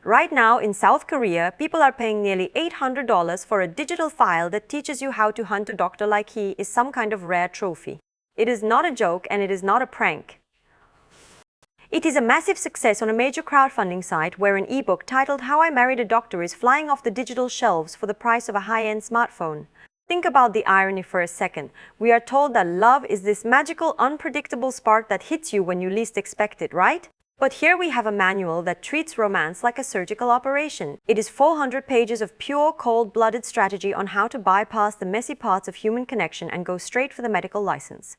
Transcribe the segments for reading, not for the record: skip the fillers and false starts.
Right now, in South Korea, people are paying nearly $800 for a digital file that teaches you how to hunt a doctor like he is some kind of rare trophy. It is not a joke and it is not a prank. It is a massive success on a major crowdfunding site where an ebook titled How I Married a Doctor is flying off the digital shelves for the price of a high-end smartphone. Think about the irony for a second. We are told that love is this magical, unpredictable spark that hits you when you least expect it, right? But here we have a manual that treats romance like a surgical operation. It is 400 pages of pure, cold-blooded strategy on how to bypass the messy parts of human connection and go straight for the medical license.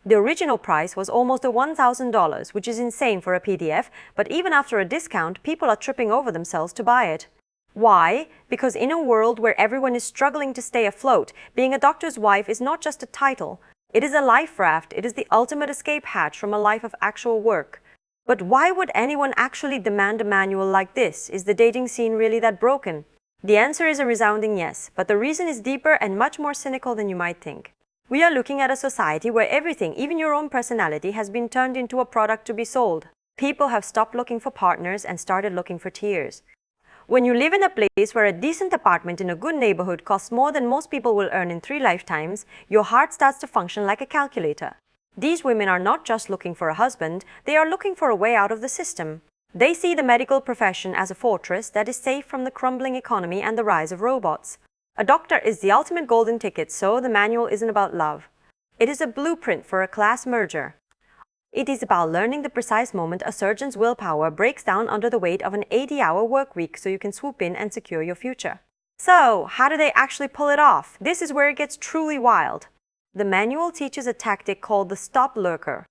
The original price was almost $1,000, which is insane for a PDF, but even after a discount, people are tripping over themselves to buy it. Why? Because in a world where everyone is struggling to stay afloat, being a doctor's wife is not just a title. It is a life raft. It is the ultimate escape hatch from a life of actual work. But why would anyone actually demand a manual like this? Is the dating scene really that broken? The answer is a resounding yes, but the reason is deeper and much more cynical than you might think. We are looking at a society where everything, even your own personality, has been turned into a product to be sold. People have stopped looking for partners and started looking for tears. When you live in a place where a decent apartment in a good neighborhood costs more than most people will earn in 3 lifetimes, your heart starts to function like a calculator. These women are not just looking for a husband, they are looking for a way out of the system. They see the medical profession as a fortress that is safe from the crumbling economy and the rise of robots. A doctor is the ultimate golden ticket, so the manual isn't about love. It is a blueprint for a class merger. It is about learning the precise moment a surgeon's willpower breaks down under the weight of an 80-hour work week so you can swoop in and secure your future. So, how do they actually pull it off? This is where it gets truly wild. The manual teaches a tactic called the stop lurker.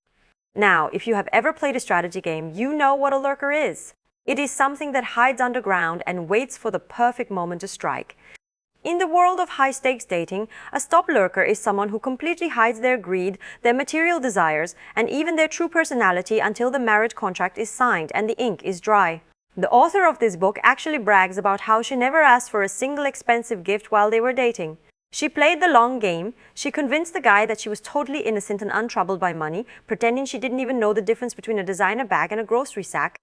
Now, if you have ever played a strategy game, you know what a lurker is. It is something that hides underground and waits for the perfect moment to strike. In the world of high-stakes dating, a stop lurker is someone who completely hides their greed, their material desires, and even their true personality until the marriage contract is signed and the ink is dry. The author of this book actually brags about how she never asked for a single expensive gift while they were dating. She played the long game. She convinced the guy that she was totally innocent and untroubled by money, pretending she didn't even know the difference between a designer bag and a grocery sack.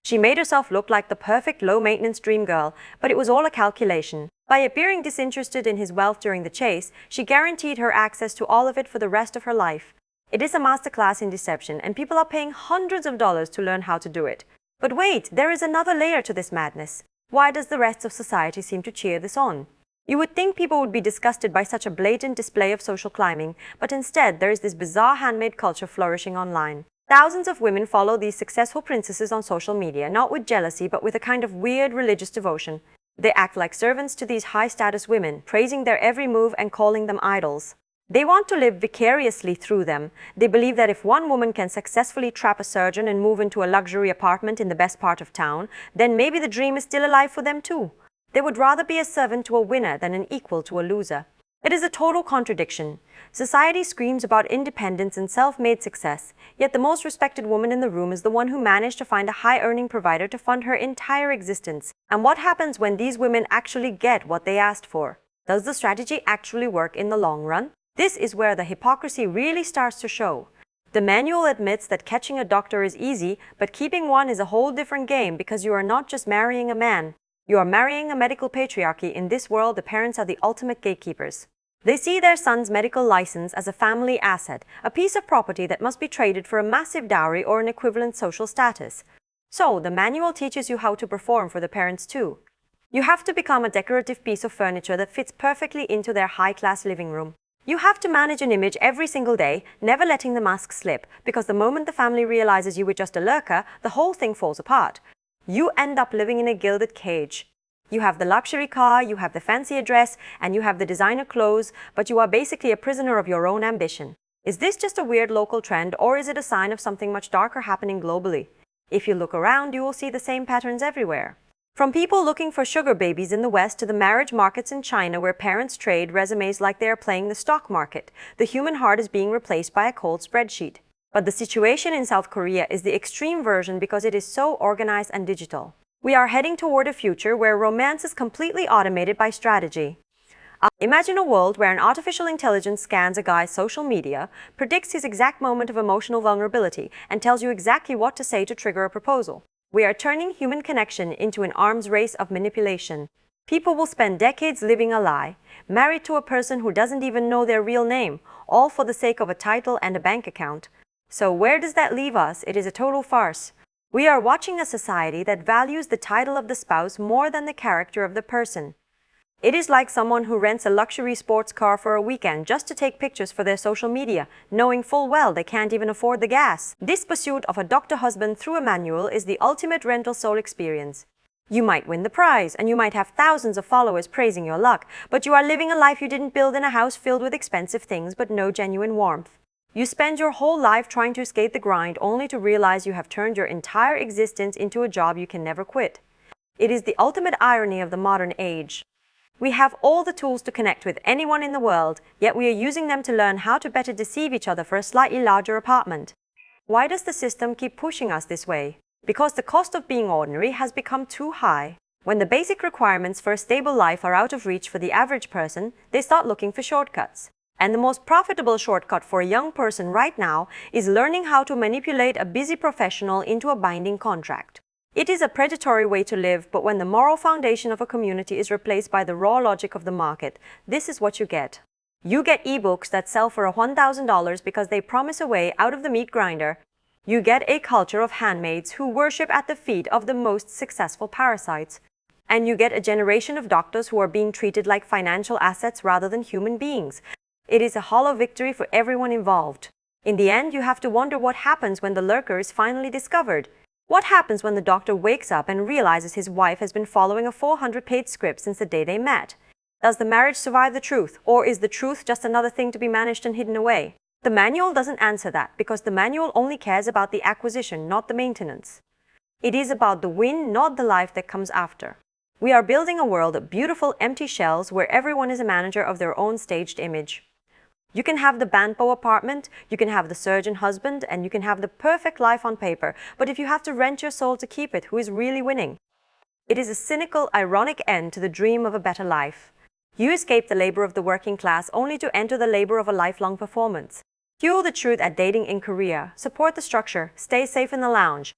She made herself look like the perfect low-maintenance dream girl, but it was all a calculation. By appearing disinterested in his wealth during the chase, she guaranteed her access to all of it for the rest of her life. It is a masterclass in deception, and people are paying hundreds of dollars to learn how to do it. But wait, there is another layer to this madness. Why does the rest of society seem to cheer this on? You would think people would be disgusted by such a blatant display of social climbing, but instead there is this bizarre handmade culture flourishing online. Thousands of women follow these successful princesses on social media, not with jealousy, but with a kind of weird religious devotion. They act like servants to these high-status women, praising their every move and calling them idols. They want to live vicariously through them. They believe that if one woman can successfully trap a surgeon and move into a luxury apartment in the best part of town, then maybe the dream is still alive for them too. They would rather be a servant to a winner than an equal to a loser. It is a total contradiction. Society screams about independence and self-made success, yet the most respected woman in the room is the one who managed to find a high-earning provider to fund her entire existence. And what happens when these women actually get what they asked for? Does the strategy actually work in the long run? This is where the hypocrisy really starts to show. The manual admits that catching a doctor is easy, but keeping one is a whole different game because you are not just marrying a man. You are marrying a medical patriarchy. In this world, the parents are the ultimate gatekeepers. They see their son's medical license as a family asset, a piece of property that must be traded for a massive dowry or an equivalent social status. So, the manual teaches you how to perform for the parents too. You have to become a decorative piece of furniture that fits perfectly into their high-class living room. You have to manage an image every single day, never letting the mask slip, because the moment the family realizes you were just a lurker, the whole thing falls apart. You end up living in a gilded cage. You have the luxury car, you have the fancy address, and you have the designer clothes, but you are basically a prisoner of your own ambition. Is this just a weird local trend, or is it a sign of something much darker happening globally? If you look around, you will see the same patterns everywhere. From people looking for sugar babies in the West to the marriage markets in China where parents trade resumes like they are playing the stock market, the human heart is being replaced by a cold spreadsheet. But the situation in South Korea is the extreme version because it is so organized and digital. We are heading toward a future where romance is completely automated by strategy. Imagine a world where an artificial intelligence scans a guy's social media, predicts his exact moment of emotional vulnerability, and tells you exactly what to say to trigger a proposal. We are turning human connection into an arms race of manipulation. People will spend decades living a lie, married to a person who doesn't even know their real name, all for the sake of a title and a bank account. So where does that leave us? It is a total farce. We are watching a society that values the title of the spouse more than the character of the person. It is like someone who rents a luxury sports car for a weekend just to take pictures for their social media, knowing full well they can't even afford the gas. This pursuit of a doctor husband through a manual is the ultimate rental soul experience. You might win the prize, and you might have thousands of followers praising your luck, but you are living a life you didn't build in a house filled with expensive things but no genuine warmth. You spend your whole life trying to escape the grind only to realize you have turned your entire existence into a job you can never quit. It is the ultimate irony of the modern age. We have all the tools to connect with anyone in the world, yet we are using them to learn how to better deceive each other for a slightly larger apartment. Why does the system keep pushing us this way? Because the cost of being ordinary has become too high. When the basic requirements for a stable life are out of reach for the average person, they start looking for shortcuts. And the most profitable shortcut for a young person right now is learning how to manipulate a busy professional into a binding contract. It is a predatory way to live, but when the moral foundation of a community is replaced by the raw logic of the market, this is what you get. You get ebooks that sell for $1,000 because they promise a way out of the meat grinder. You get a culture of handmaids who worship at the feet of the most successful parasites. And you get a generation of doctors who are being treated like financial assets rather than human beings. It is a hollow victory for everyone involved. In the end, you have to wonder what happens when the lurker is finally discovered. What happens when the doctor wakes up and realizes his wife has been following a 400-page script since the day they met? Does the marriage survive the truth, or is the truth just another thing to be managed and hidden away? The manual doesn't answer that, because the manual only cares about the acquisition, not the maintenance. It is about the win, not the life that comes after. We are building a world of beautiful empty shells where everyone is a manager of their own staged image. You can have the Banpo apartment, you can have the surgeon husband, and you can have the perfect life on paper, but if you have to rent your soul to keep it, who is really winning? It is a cynical, ironic end to the dream of a better life. You escape the labor of the working class only to enter the labor of a lifelong performance. Fuel the truth at Dating in Korea. Support the structure. Stay safe in the lounge.